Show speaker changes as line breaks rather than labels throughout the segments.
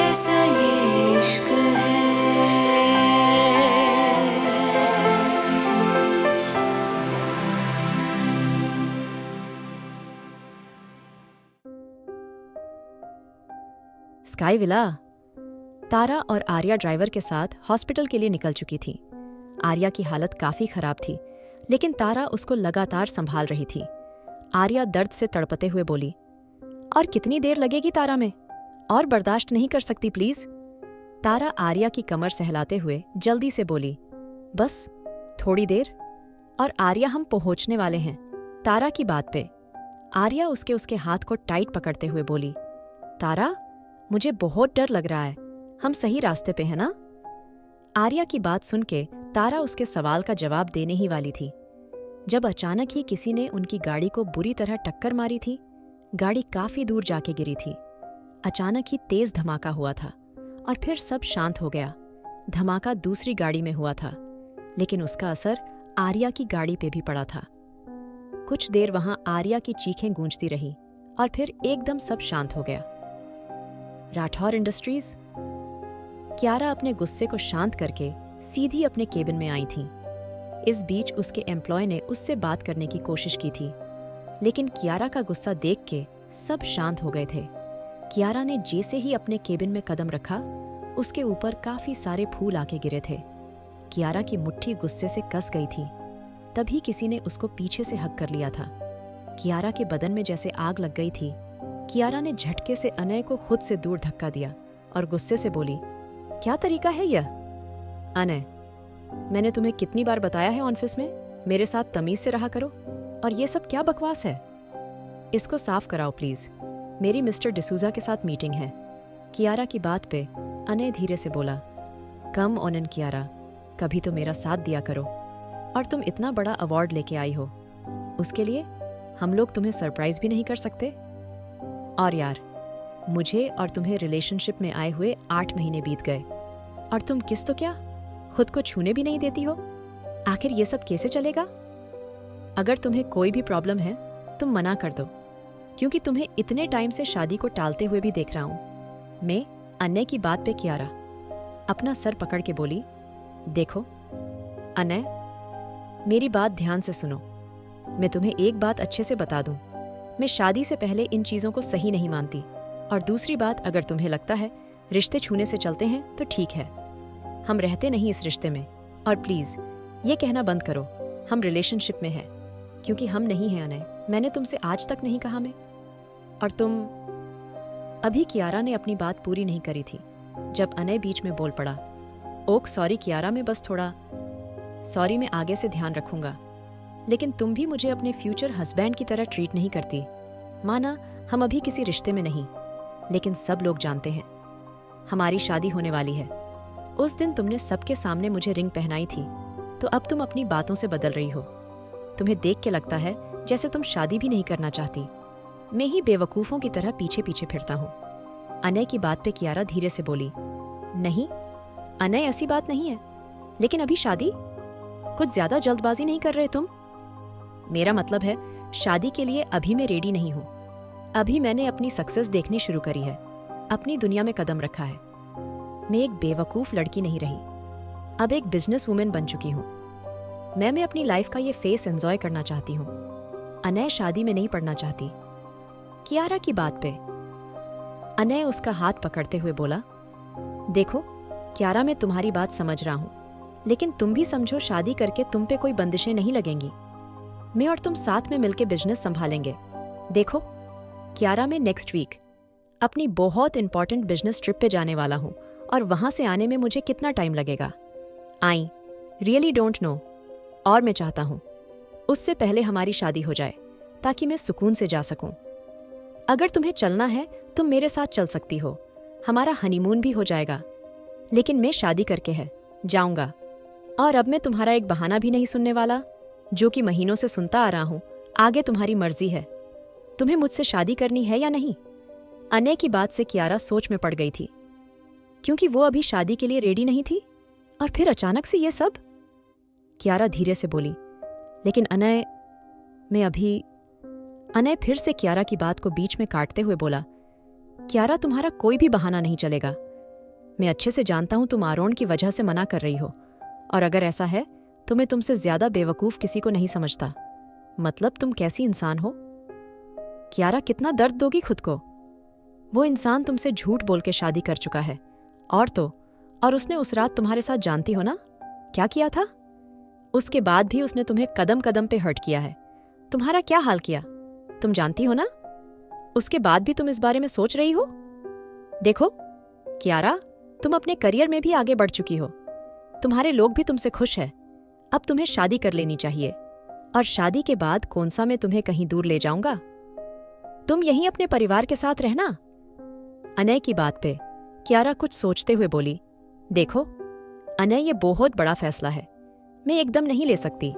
कैसा ये इश्क है।
Sky villa. तारा और आर्या ड्राइवर के साथ हॉस्पिटल के लिए निकल चुकी थी। आर्या की हालत काफी खराब थी, लेकिन तारा उसको लगातार संभाल रही थी। आर्या दर्द से तड़पते हुए बोली, और कितनी देर लगेगी तारा में? और बर्दाश्त नहीं कर सकती प्लीज। तारा आर्या की कमर सहलाते हुए जल्दी से बोली, बस थोड़ी देर और आर्या हम पहुंचने वाले हैं। तारा की बात पे आर्या उसके हाथ को टाइट पकड़ते हुए बोली, तारा मुझे बहुत डर लग रहा है, हम सही रास्ते पे हैं ना? आर्या की बात सुन के तारा उसके सवाल का जवाब देने ही वाली थी, जब अचानक ही किसी ने उनकी गाड़ी को बुरी तरह टक्कर मारी थी। गाड़ी काफी दूर जाके गिरी थी। अचानक ही तेज धमाका हुआ था और फिर सब शांत हो गया। धमाका दूसरी गाड़ी में हुआ था, लेकिन उसका असर आर्या की गाड़ी पे भी पड़ा था। कुछ देर वहां आर्या की चीखें गूंजती रही और फिर एकदम सब शांत हो गया। राठौर इंडस्ट्रीज। क्यारा अपने गुस्से को शांत करके सीधी अपने केबिन में आई थी। इस बीच उसके एम्प्लॉय ने उससे बात करने की कोशिश की थी, लेकिन क्यारा का गुस्सा देख के सब शांत हो गए थे। क्यारा ने जैसे ही अपने केबिन में कदम रखा, उसके ऊपर काफी सारे फूल आके गिरे थे। क्यारा की मुट्ठी गुस्से से कस गई थी। तभी किसी ने उसको पीछे से हक कर लिया था। क्यारा के बदन में जैसे आग लग गई थी। क्यारा ने झटके से अनय को खुद से दूर धक्का दिया और गुस्से से बोली, क्या तरीका है यह? अनय, मैंने तुम्हें कितनी बार बताया है ऑफिस में मेरे साथ तमीज से रहा करो, और ये सब क्या बकवास है? इसको साफ कराओ प्लीज, मेरी मिस्टर डिसूजा के साथ मीटिंग है। क्यारा की बात पे अनय धीरे से बोला, कम ऑनन क्यारा, कभी तो मेरा साथ दिया करो। और तुम इतना बड़ा अवार्ड लेके आई हो, उसके लिए हम लोग तुम्हें सरप्राइज भी नहीं कर सकते? और यार, मुझे और तुम्हें रिलेशनशिप में आए हुए 8 महीने बीत गए, और तुम किस तो क्या खुद को छूने भी नहीं देती हो। आखिर ये सब कैसे चलेगा? अगर तुम्हें कोई भी प्रॉब्लम है तुम मना कर दो, क्योंकि तुम्हें इतने टाइम से शादी को टालते हुए भी देख रहा हूं। मैं अनय की बात पे क्यारा अपना सर पकड़ के बोली, देखो अनय, मेरी बात ध्यान से सुनो। मैं तुम्हें एक बात अच्छे से बता दूं, मैं शादी से पहले इन चीजों को सही नहीं मानती। और दूसरी बात, अगर तुम्हें लगता है रिश्ते छूने से चलते हैं तो ठीक है, हम रहते नहीं इस रिश्ते में। और प्लीज ये कहना बंद करो हम रिलेशनशिप में हैं, क्योंकि हम नहीं हैं अनय। मैंने तुमसे आज तक नहीं कहा मैं। और तुम। अभी क्यारा ने अपनी बात पूरी नहीं करी थी जब अनय बीच में बोल पड़ा, ओक सॉरी क्यारा, मैं बस थोड़ा सॉरी, मैं आगे से ध्यान रखूंगा। लेकिन तुम भी मुझे अपने फ्यूचर हस्बैंड की तरह ट्रीट नहीं करती। माना हम अभी किसी रिश्ते में नहीं, लेकिन सब लोग जानते हैं हमारी शादी होने वाली है। उस दिन तुमने सबके सामने मुझे रिंग पहनाई थी, तो अब तुम अपनी बातों से बदल रही हो। तुम्हें देख के लगता है जैसे तुम शादी भी नहीं करना चाहती। मैं ही बेवकूफों की तरह पीछे पीछे फिरता हूँ। अनय की बात पे क्यारा धीरे से बोली, नहीं अनय, ऐसी बात नहीं है। लेकिन अभी शादी? कुछ ज्यादा जल्दबाजी नहीं कर रहे तुम? मेरा मतलब है शादी के लिए अभी मैं रेडी नहीं हूँ। अभी मैंने अपनी सक्सेस देखनी शुरू करी है, अपनी दुनिया में कदम रखा है। मैं एक बेवकूफ लड़की नहीं रही, अब एक बिजनेस वुमेन बन चुकी हूँ। मैं अपनी लाइफ का ये फेस एंजॉय करना चाहती हूँ। अनय शादी में नहीं पड़ना चाहती। क्यारा की बात पे अनय उसका हाथ पकड़ते हुए बोला, देखो क्यारा, मैं तुम्हारी बात समझ रहा हूँ, लेकिन तुम भी समझो शादी करके तुम पे कोई बंदिशें नहीं लगेंगी। मैं और तुम साथ में मिलके बिजनेस संभालेंगे। देखो क्यारा, मैं नेक्स्ट वीक अपनी बहुत इंपॉर्टेंट बिजनेस ट्रिप पे जाने वाला हूँ, और वहां से आने में मुझे कितना टाइम लगेगा आई रियली डोंट नो। और मैं चाहता हूँ उससे पहले हमारी शादी हो जाए, ताकि मैं सुकून से जा सकूं। अगर तुम्हें चलना है तुम मेरे साथ चल सकती हो, हमारा हनीमून भी हो जाएगा। लेकिन मैं शादी करके है जाऊंगा, और अब मैं तुम्हारा एक बहाना भी नहीं सुनने वाला, जो कि महीनों से सुनता आ रहा हूं। आगे तुम्हारी मर्जी है, तुम्हें मुझसे शादी करनी है या नहीं। अनय की बात से क्यारा सोच में पड़ गई थी, क्योंकि वो अभी शादी के लिए रेडी नहीं थी, और फिर अचानक से ये सब। क्यारा धीरे से बोली, लेकिन अनय, मैं अभी। अनय फिर से क्यारा की बात को बीच में काटते हुए बोला, क्यारा, तुम्हारा कोई भी बहाना नहीं चलेगा। मैं अच्छे से जानता हूं तुम आरोन की वजह से मना कर रही हो, और अगर ऐसा है तो मैं तुमसे ज्यादा बेवकूफ किसी को नहीं समझता। मतलब तुम कैसी इंसान हो? कियारा, कितना दर्द दोगी खुद को? वो इंसान तुमसे झूठ बोल के शादी कर चुका है, और उसने उस रात तुम्हारे साथ, जानती हो ना क्या किया था? उसके बाद भी उसने तुम्हें कदम कदम पे हर्ट किया है। तुम्हारा क्या हाल किया तुम जानती हो ना? उसके बाद भी तुम इस बारे में सोच रही हो? देखो कियारा, तुम अपने करियर में भी आगे बढ़ चुकी हो, तुम्हारे लोग भी तुमसे खुश हैं। अब तुम्हें शादी कर लेनी चाहिए, और शादी के बाद कौन सा मैं तुम्हें कहीं दूर ले जाऊंगा? तुम यहीं अपने परिवार के साथ रहना। अनय की बात पे कियारा कुछ सोचते हुए बोली, देखो अनय, ये बहुत बड़ा फैसला है, मैं एकदम नहीं ले सकती।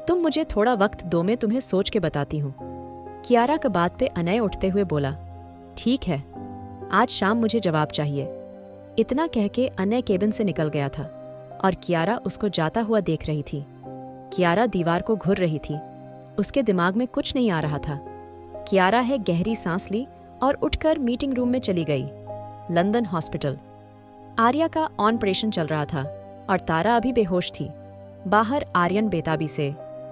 तुम मुझे थोड़ा वक्त दो, मैं तुम्हें सोच के बताती हूँ। कियारा की बात पे अनय उठते हुए बोला, ठीक है, आज शाम मुझे जवाब चाहिए। इतना कह के अनय केबिन से निकल गया था, और कियारा उसको जाता हुआ देख रही थी। कियारा दीवार को घूर रही थी, उसके दिमाग में कुछ नहीं आ रहा था। कियारा है गहरी सांस ली और उठकर मीटिंग रूम में चली गई। London hospital. आर्या का ऑपरेशन चल रहा था और तारा अभी बेहोश थी। बाहर आर्यन बेताबी से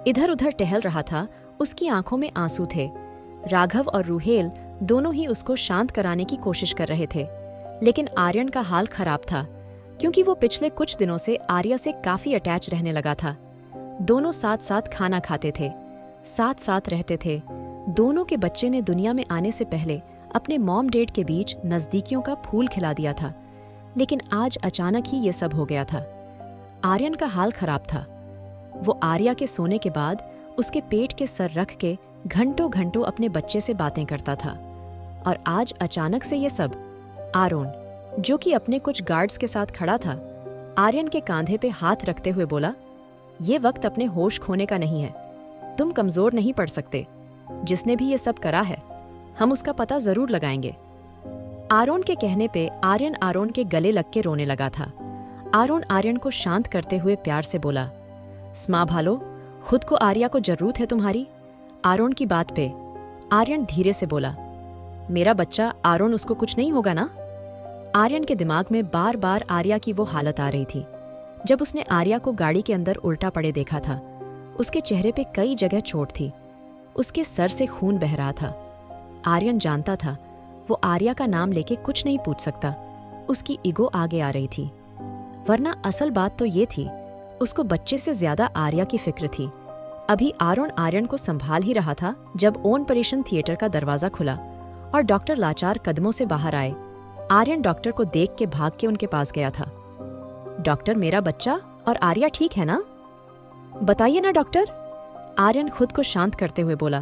इधर उधर टहल रहा था, उसकी आंखों में आंसू थे। राघव और रूहेल दोनों ही उसको शांत कराने की कोशिश कर रहे थे, लेकिन आर्यन का हाल खराब था, क्योंकि वो पिछले कुछ दिनों से आर्या से काफी अटैच रहने लगा था। दोनों साथ साथ खाना खाते थे, साथ साथ रहते थे। दोनों के बच्चे ने दुनिया में आने से पहले अपने मॉम डैड के बीच नजदीकियों का फूल खिला दिया था, लेकिन आज अचानक ही ये सब हो गया था। आर्यन का हाल खराब था। वो आर्या के सोने के बाद उसके पेट के सर रख के घंटों घंटों अपने बच्चे से बातें करता था, और आज अचानक से ये सब। आरोन, जो कि अपने कुछ गार्ड्स के साथ खड़ा था, आर्यन के कांधे पे हाथ रखते हुए बोला, ये वक्त अपने होश खोने का नहीं है। तुम कमजोर नहीं पड़ सकते। जिसने भी ये सब करा है, हम उसका पता जरूर लगाएंगे। आरोन के कहने पे आर्यन आरोन के गले लग के रोने लगा था। आरोन आर्यन को शांत करते हुए प्यार से बोला, स्मा भालो, खुद को आर्या को जरूरत है तुम्हारी। आरोन की बात पे आर्यन धीरे से बोला, मेरा बच्चा आरोन, उसको कुछ नहीं होगा ना? आर्यन के दिमाग में बार बार आर्या की वो हालत आ रही थी जब उसने आर्या को गाड़ी के अंदर उल्टा पड़े देखा था। उसके चेहरे पे कई जगह चोट थी, उसके सर से खून बह रहा था। आर्यन जानता था वो आर्या का नाम लेके कुछ नहीं पूछ सकता, उसकी ईगो आगे आ रही थी। वरना असल बात तो ये थी, उसको बच्चे से ज्यादा आर्या की फिक्र थी। अभी आरोन आर्यन को संभाल ही रहा था जब ऑपरेशन थिएटर का दरवाजा खुला और डॉक्टर लाचार कदमों से बाहर आए। आर्यन डॉक्टर को देख के भाग के उनके पास गया था। डॉक्टर, मेरा बच्चा और आर्या ठीक है ना? बताइए ना डॉक्टर, आर्यन खुद को शांत करते हुए बोला।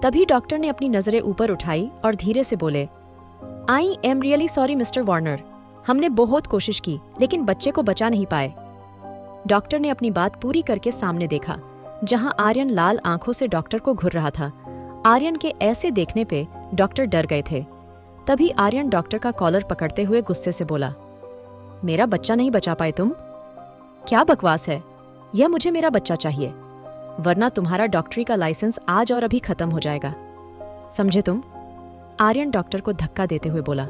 तभी डॉक्टर ने अपनी नजरें ऊपर उठाई और धीरे से बोले, I am really sorry mister Warner, हमने बहुत कोशिश की लेकिन बच्चे को बचा नहीं पाए। डॉक्टर ने अपनी बात पूरी करके सामने देखा, जहां आर्यन लाल आंखों से डॉक्टर को घूर रहा था। आर्यन के ऐसे देखने पे डॉक्टर डर गए थे। तभी आर्यन डॉक्टर का कॉलर पकड़ते हुए गुस्से से बोला, मेरा बच्चा नहीं बचा पाए तुम? क्या बकवास है, यह मुझे मेरा बच्चा चाहिए, वरना तुम्हारा डॉक्टरी का लाइसेंस आज और अभी खत्म हो जाएगा, समझे तुम? आर्यन डॉक्टर को धक्का देते हुए बोला।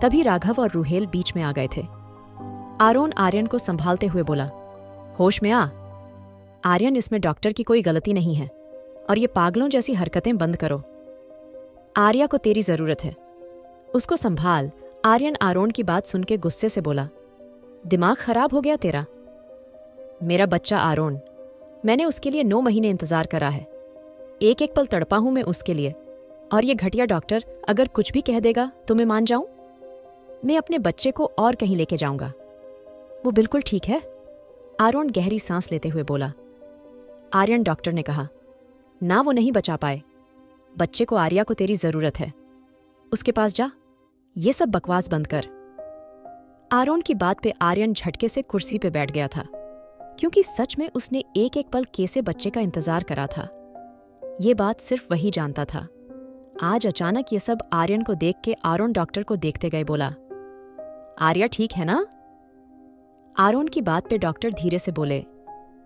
तभी राघव और रूहेल बीच में आ गए थे। आरोन आर्यन को संभालते हुए बोला, होश में आ। आर्यन, इसमें डॉक्टर की कोई गलती नहीं है, और ये पागलों जैसी हरकतें बंद करो। आर्या को तेरी जरूरत है, उसको संभाल। आर्यन आरोन की बात सुन के गुस्से से बोला, दिमाग खराब हो गया तेरा? मेरा बच्चा आरोन, मैंने उसके लिए 9 महीने इंतजार करा है। एक एक पल तड़पा हूं मैं उसके लिए, और ये घटिया डॉक्टर अगर कुछ भी कह देगा तो मैं मान जाऊं? मैं अपने बच्चे को और कहीं लेके जाऊंगा। वो बिल्कुल ठीक है, आरोन गहरी सांस लेते हुए बोला। आर्यन, डॉक्टर ने कहा, ना वो नहीं बचा पाए। बच्चे को आर्या को तेरी जरूरत है, उसके पास जा, ये सब बकवास बंद कर। आरोन की बात पे आर्यन झटके से कुर्सी पे बैठ गया था, क्योंकि सच में उसने एक एक पल कैसे बच्चे का इंतजार करा था। ये बात सिर्फ वही जानता था। आज अचानक ये सब आर्यन को देख के आरोन डॉक्टर को देखते गए बोला, आर्या ठीक है ना? आरोन की बात पे डॉक्टर धीरे से बोले,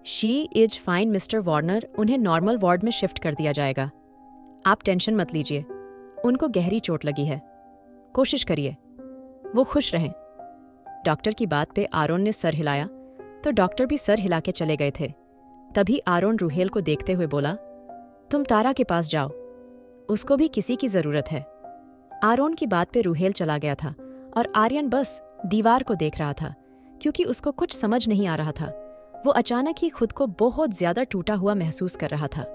she is fine mister Warner, उन्हें नॉर्मल वार्ड में शिफ्ट कर दिया जाएगा। आप टेंशन मत लीजिए, उनको गहरी चोट लगी है, कोशिश करिए वो खुश रहें। डॉक्टर की बात पे आरोन ने सर हिलाया तो डॉक्टर भी सर हिला के चले गए थे। तभी आरोन रूहेल को देखते हुए बोला, तुम तारा के पास जाओ, उसको भी किसी की जरूरत है। आरोन की बात पे रूहेल चला गया था और आर्यन बस दीवार को देख रहा था क्योंकि उसको कुछ समझ नहीं आ रहा था। वो अचानक ही खुद को बहुत ज्यादा टूटा हुआ महसूस कर रहा था।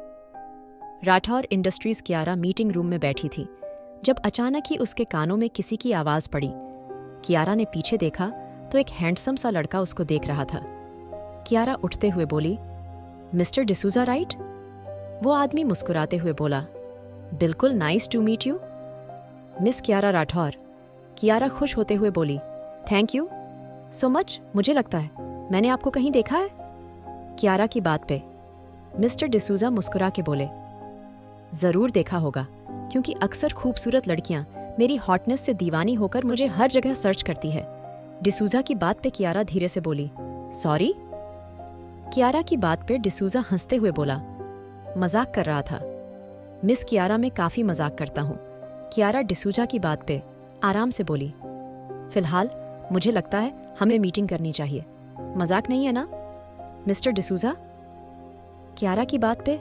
Rathore industries Kiara meeting room में बैठी थी जब अचानक ही उसके कानों में किसी की आवाज पड़ी। कियारा ने पीछे देखा तो एक हैंडसम सा लड़का उसको देख रहा था। कियारा उठते हुए बोली, मिस्टर डिसूजा राइट? वो आदमी मुस्कुराते हुए बोला, बिल्कुल, nice to meet you miss Kiara Rathore. Kiara खुश होते हुए बोली, थैंक यू सो मच, मुझे लगता है मैंने आपको कहीं देखा है। कियारा की बात पे मिस्टर डिसूजा मुस्कुरा के बोले, जरूर देखा होगा क्योंकि अक्सर खूबसूरत लड़कियां मेरी हॉटनेस से दीवानी होकर मुझे हर जगह सर्च करती है। डिसूजा की बात पे कियारा धीरे से बोली, सॉरी। कियारा की बात पे डिसूजा हंसते हुए बोला, मजाक कर रहा था मिस कियारा, मैं काफी मजाक करता हूँ। कियारा डिसूजा की बात पे आराम से बोली, फिलहाल मुझे लगता है हमें मीटिंग करनी चाहिए, मजाक नहीं है ना मिस्टर डिसूजा? कियारा की बात पे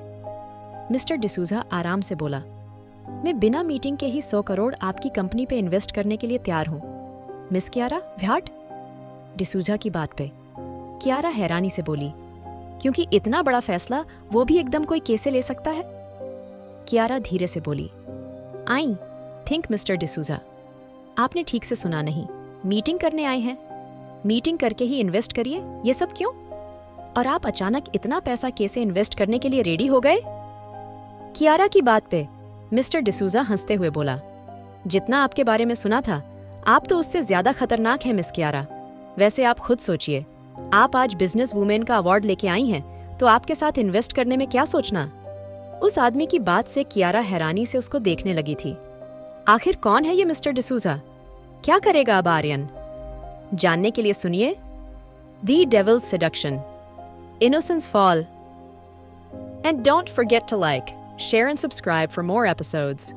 मिस्टर डिसूजा आराम से बोला, मैं बिना मीटिंग के ही 100 करोड़ आपकी कंपनी पे इन्वेस्ट करने के लिए तैयार हूं। Miss Kiara, what? डिसूजा की बात पे कियारा हैरानी से बोली, क्योंकि इतना बड़ा फैसला वो भी एकदम कोई कैसे ले सकता है? कियारा धीरे से बोली, आई थिंक मिस्टर डिसूजा, आपने ठीक से सुना नहीं, मीटिंग करने आए हैं, मीटिंग करके ही इन्वेस्ट करिए, ये सब क्यों? और आप अचानक इतना पैसा कैसे इन्वेस्ट करने के लिए रेडी हो गए? कियारा की बात पे मिस्टर डिसूजा हंसते हुए बोला, जितना आपके बारे में सुना था आप तो उससे ज्यादा खतरनाक है मिस कियारा। वैसे आप खुद सोचिए, आप आज बिजनेस वुमेन का अवार्ड लेके आई हैं तो आपके साथ इन्वेस्ट करने में क्या सोचना? उस आदमी की बात से कियारा हैरानी से उसको देखने लगी थी। आखिर कौन है ये मिस्टर डिसूजा? क्या करेगा अब आर्यन? जानने के लिए सुनिए the devil's seduction, innocence fall, and don't forget to like, share and subscribe for more episodes.